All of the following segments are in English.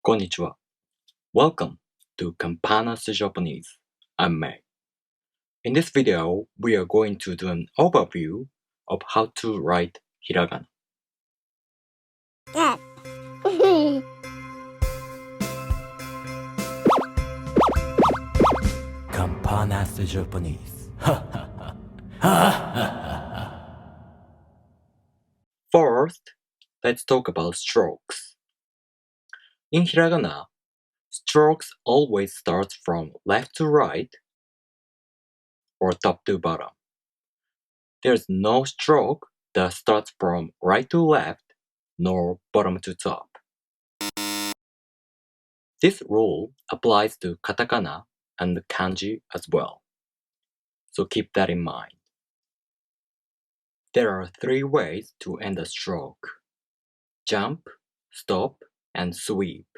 こんにちは。Welcome to Campanas Japanese. I'm May. In this video, we are going to do an overview of how to write Hiragana. Campanas Japanese. First, let's talk about strokes. In Hiragana, strokes always start from left to right or top to bottom. There's no stroke that starts from right to left nor bottom to top. This rule applies to katakana and kanji as well, so keep that in mind. There are three ways to end a stroke: jump, stop, and sweep.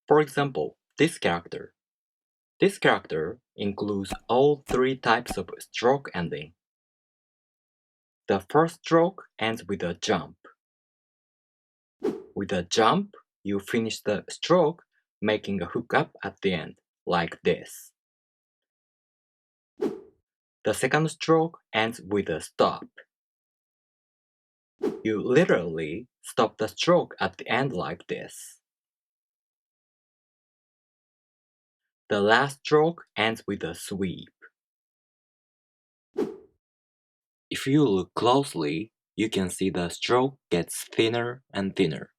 For example, this character. This character includes all three types of stroke ending. The first stroke ends with a jump. With a jump, you finish the stroke making a hook up at the end, like this. The second stroke ends with a stop. You literally stop the stroke at the end like this. The last stroke ends with a sweep. If you look closely, you can see the stroke gets thinner and thinner.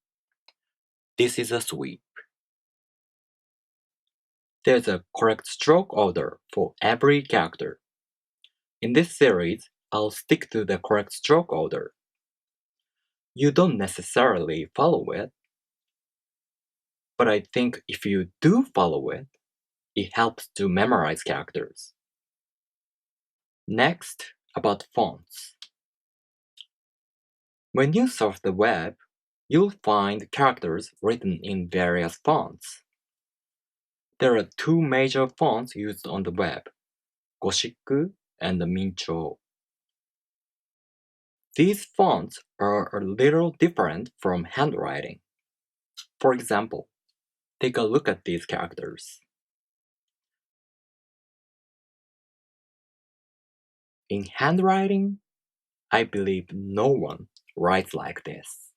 This is a sweep. There's a correct stroke order for every character. In this series, I'll stick to the correct stroke order. You don't necessarily follow it, but I think if you do follow it, it helps to memorize characters. Next, about fonts. When you surf the web, you'll find characters written in various fonts. There are two major fonts used on the web, Goshiku and Mincho. These fonts are a little different from handwriting. For example, take a look at these characters. In handwriting, I believe no one writes like this.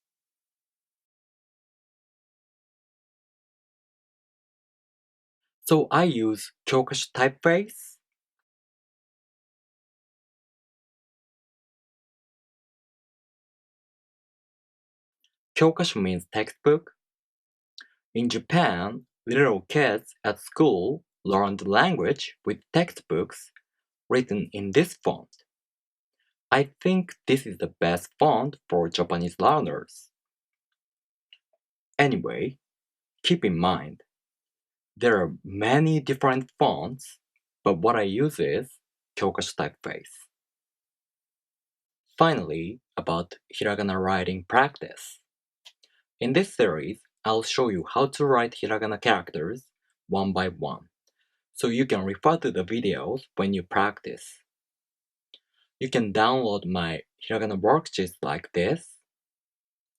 So I use Kyokashi typeface. Kyokashi means textbook. In Japan, little kids at school learn the language with textbooks written in this font. I think this is the best font for Japanese learners. Anyway, keep in mind, there are many different fonts, but what I use is Kyokashi typeface. Finally, about hiragana writing practice. In this series, I'll show you how to write hiragana characters one by one, so you can refer to the videos when you practice. You can download my hiragana worksheets like this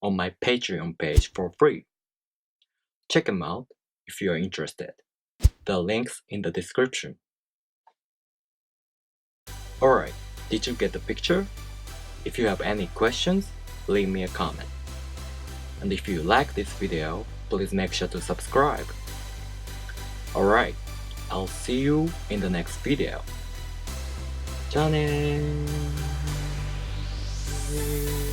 on my Patreon page for free. Check them out if you are interested. The link's in the description. Alright, did you get the picture? If you have any questions, leave me a comment. And if you like this video, please make sure to subscribe. Alright, I'll see you in the next video. じゃあねー。